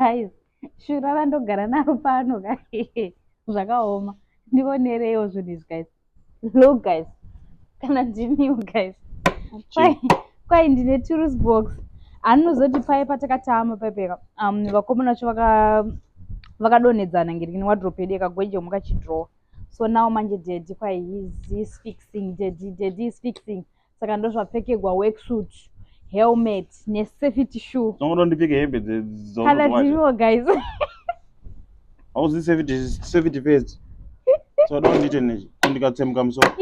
guys, shura randogara naro pano kai zvakaoma. Ndionereiwo zvinhu izvi guys. Look guys, kana ndiniwo guys. Kwai ndine tools box. Anozoti pai patakatama paipeka. Vakomana vacho vakadonhedzana ngiri wardrobe yedu yakagwenje mukachidrowa. So now manje Daddy kwai he's fixing. Daddy is fixing. Saka ndozvapfekegwa worksuit, helmet nesafety shoe. Don't ndipfeke hembe Kana ndiniwo guys. How's safety first? So don't need any. Ndikatsemuka musoro.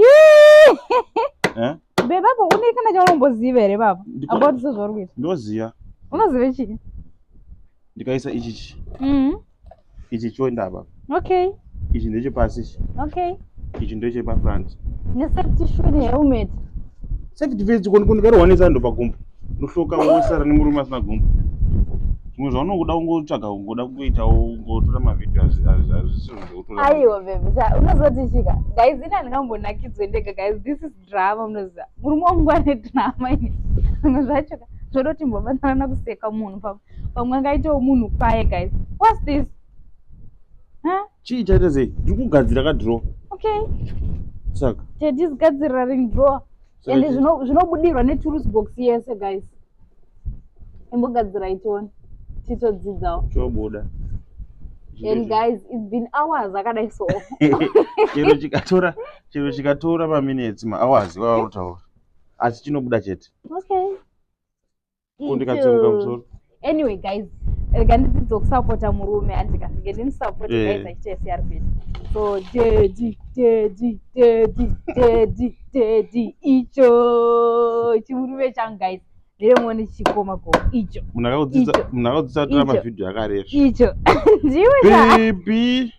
Beba baba une kana chauromboziva here baba? About sezvari kuita. Ndoziva. Unoziva chii? Ndikaisa ichi. Ichi choenda baba. Okay. Ichi ndechepasi. Okay. Ichi ndechepafront. Nesafety shoe nehelmet. Safety first kundigarwa nesando pagumbo. Ndohloka wosara nemurume asina gumbo. Zvimwe zvaunoda kungotsvaga ungoda kuitawo ungotora mavideo azvisi zvekutora. Aiwa baby, unozoti chika. Guys, ina ndingambonakidzwe ndega guys. This is drama munoziva. Murume wangu ane drama ini. Zvacho zvodoti mbobatana kuseka munhu pamwe angaitawo munhu kwaye guys. What's this? Chii chaita sei? Ndiri kugadzira kadhiro. Okay. Saka. Daddy's gadzira ring drawer. Ende zvinobudirwa netools box yese guys. Imbogadzira itione. Titodzidzawo. Chobuda. And guys, it's been hours akadai so. Chero chikatora maminutes hours wautaura. Asi chinobuda chete. Okay. Kundikatsemuka musoro. Anyway guys, rega ndidzidza kusapota murume andikasike ndimusupport guys achitese ari pedu. So Daddy icho chimurume changu guys. Ndemone chikoma koma icho. Munakadzidzisa tora mavideo yakareba. Icho. Ndiwe baby.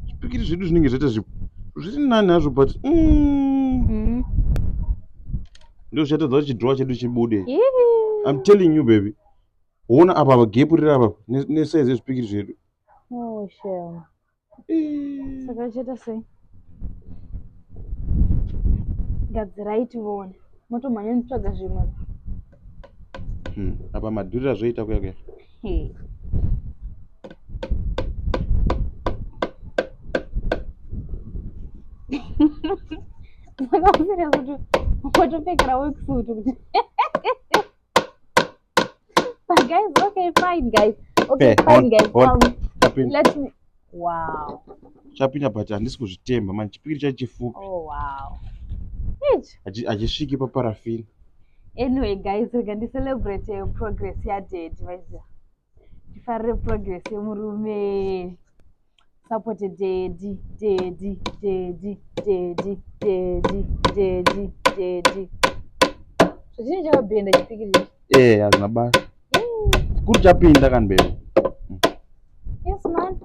Chipikiri zvedu zvinenge zvaita zviri nani hazvo but ndio zvatadza kuti chidrowa chedu chibude. I'm telling you baby. Uona apa gap riri apa nesize yezvipikiri zvedu. Oh shame. Saka cheta sei? Gadzirai tione. Motomhanya mutsvaga zvimwe. Apa madhuri azvoita kuya. Makafira kuti watopfekera worksuit kuti. But guys, okay fine guys. Okay fine guys. Let me. Wow. Chapinda but handisi kuzvitemba man chipikiri chacho chifupi. Oh wow. Hachisviki paparafini. Anyway guys, rega ndicelebrate progress yaDaddy maiziva. Ndifarire progress yemurume. Support Daddy. Zvachini chakabhenda chipikiri. Hazina basa. Kuri chapinda kani baby. Yes man.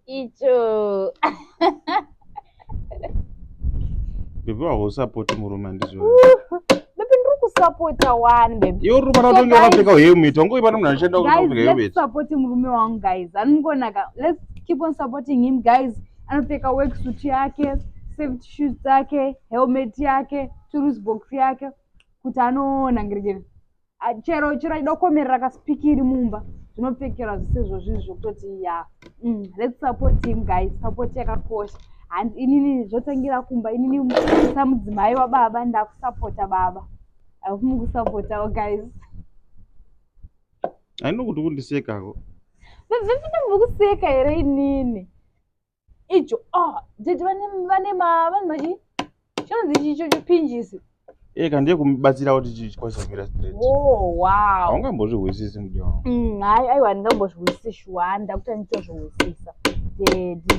Icho. Baby wakusupport murume ndizvo. Support one baby. Yo rume ratonge rapfeka helmet. Wangoipana munhu anoshanda kupfeka helmet. Let's support murume wangu guys. Anongonaka. Let's keep on supporting him guys. Anopfeka worksuit yake, safety shoes dzake, helmet yake, tools box yake kuti anoona ngirigiri. Chero idokomerera kaspikiri mumba. Zvinopfekera zvisezvo zvizvo kutoti ya. Let's support him guys. Support yakakosha. And inini zvotangira kumba inini samudzimai wababa ndakusupporta baba. Afuna kusupportawo guys. Haino kuti kundisekako. Zvifuna mukuseka here inini. Icho Daddy vane machi chinonzi icho chipinjisi. Kandiye kumubatsira kuti chikwasamira straight. Oh wow. Haungambozvihwisisi mudiwa wangu. Aiwa ndingambozvihwisisi shwa ndakuti nditozvihwisisa. Daddy.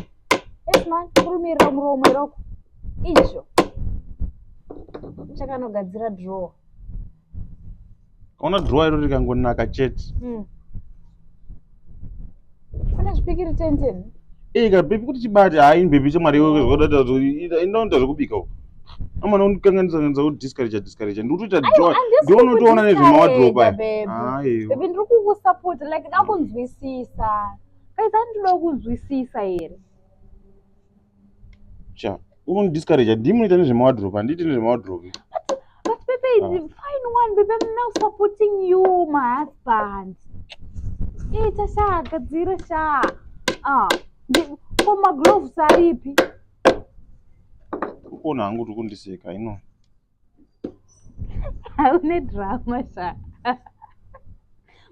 Yes man, kurumirira muromo iroko. Icho. Chakanogadzira drawer. Kaona drawer iro rikangonaka chete. Kuna zvipikiri 10. Baby kuti chibati baby chamari wewe zvodata inoita zvekubika uko. Amana undikanganisa kuti discourage ndikutoita drawer. Ndinotoona nezvemawadrobe aya. Baby ndiri kukusupport like ndakunzwisisa. Guys andinoda kunzwisisa here. Undiscourage ndimunoita nezvemawadrobe handiti nezvemawadrobe. But baby, fine one baby, I'm now supporting you my husband. ita sha gadzira sha ko magloves aripi kuona hangu kuti kundiseka ino haune drama sha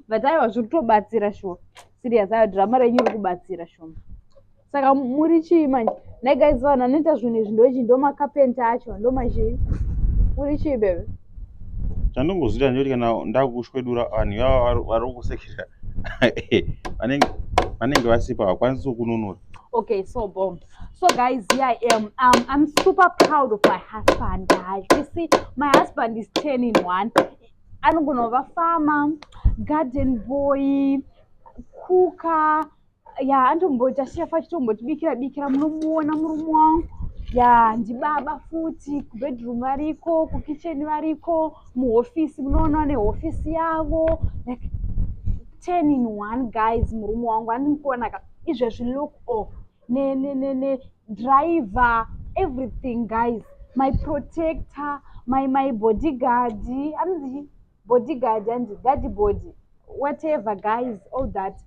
but aiwa zviri kutobatsira shuwa serious ayo drama renyu riri kubatsira shoma saka muri chii manje guys vanhu anoita zvinhu izvi ndoichi ndo makapenta acho ndo machii muri chii bebe chandongozvita ndoti kana ndakushwedura vanhu vari kusekera vanenge vasipa vakwanisi kununura. Okay, so boom. So guys, here I am. I'm super proud of my husband, guys. You see, my husband is 10 in 1. I'm gonna have a farmer, garden boy, cooker. Yeah, antomboita chef achitombotibikira munomuona murume wangu. Yeah, ndibaba futi kubedroom variko, kukitchen variko, muoffice munoona neoffice yavo. Like 10 in 1 guys, murume wangu andikuona izvezvi look off. Ne driver, everything guys, my protector, my bodyguard, bodyguard and daddy body, whatever guys, all that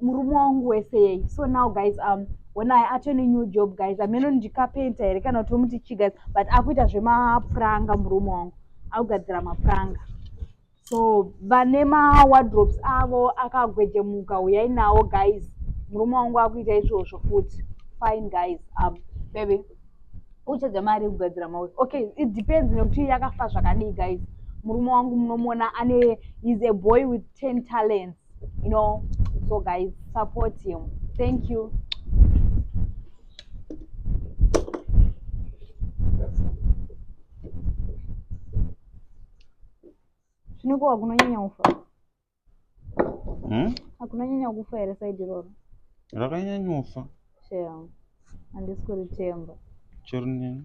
murume wangu wese. So now guys, when I attend a new job guys, ameno ndikapenta here kana tomuti chi guys, but akuita zvemapranga murume wangu akugadzira mapranga. So vanema wardrobes avo akagwejemuka uyai nawo guys, murume wangu akuita izvozvo futi. Fine guys. Baby uchadza mari kugadzira mauri. Okay, it depends nekuti yakafa zvakadii guys. Murume wangu munomuona is a boy with 10 talents, you know. So guys, support him. Thank you. Shinoko hakunanyanya kufa. Hakunanyanya kufa here side roro. Rakanyanya kufa. Shem. Handisi kuritemba. Chero nini?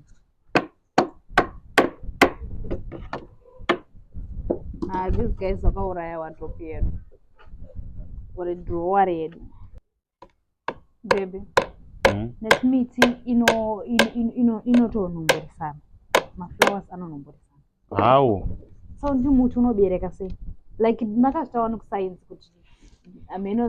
These guys vakauraya wardrobe yedu. Uri drawer yedu. Baby. Let me see inotonhomboresana. Maflowers anonhomboresana. How? So ndi muti unobereka sei? Like makazvitaona kuscience kuti ameno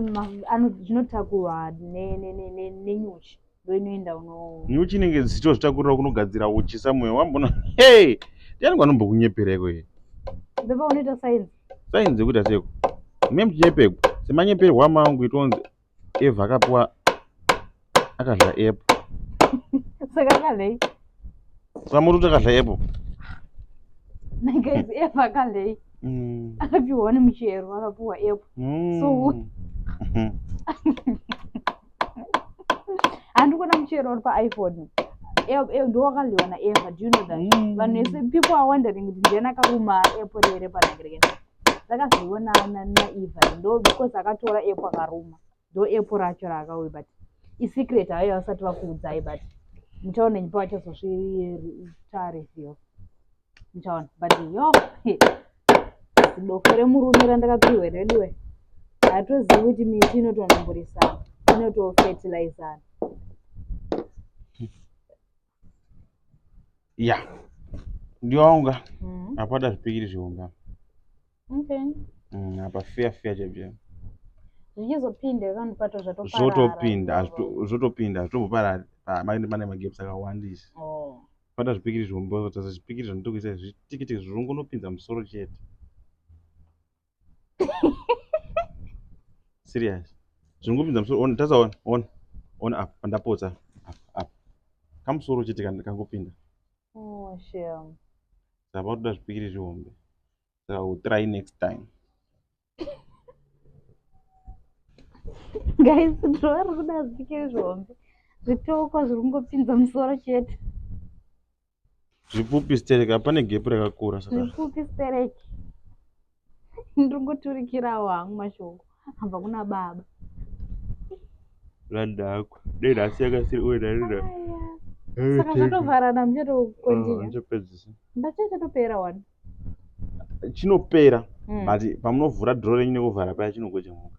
zvinotakurwa nenyuchi ndo inoenda uno. Nyuchi inenge dzichitozvitakurira kunogadzira uchi Samuel wambona. Hey! Ndiani kwanombokunyepereko iyi? Baba unoita science? Science yekuita seko. Memuchinyepeko. Semanyeperwa mangu itonzi Eva akapuwa akadla apple. Saka akadlei? Samuti akadla apple. Guys, Eva akadlei? Akapiwa nemuchero akapuwa apple. So handikuona muchero uri paiphone ndo wakadliwa naEva. Do you know that? Vanhu vese people are wondering kuti ndiani akaruma apple here panhangirikeni. Takazviona naEva ndo because akatora apple akaruma ndo apple racho raakauya, but isecret hayo vasati vakuudzai, but muchaona nyipa wachazozvita review muchaona. But yo doko remurume randakapiwa rediwe hatozivi kuti miti inotonhomboresana, inotofertilizana. Yeah. Ndionga. Apada zvipikiri zvionga. Okay. Apa fair chebye. Zvichizopinda vanhu pato zvatoparara. Zvotopinda zvitoparara. Mane magaps akawandisa. Pada zvipikiri zvombo tasa zvipikiri zvandokuisa zvitikiti zvirongonopinza musoro chete. Serious. Zvingopinza musoro. Tasa on up pandapotsa up. Kamusoro chete kangopinda. Oh shame. Saka toda zvipikiri zvihombe. So I will try next time. Guys, drawer kuda zvipikiri zvihombe. Zvitoko zviri kungopinza musoro chete. Zvipfupi stereki apane gap rakakura saka. Zvipfupi stereki. Ndingoturikira wangu mashoko. Hamba kuna baba. Landako. Dei ndasiya siri uye ndarida. Saka zvatovharana muchatokontinua. Ndachopedzisa. Ndachotopera wani. Chinopera. But pamunovhura drawer yenyu nekuvhara paya chinogochemuka.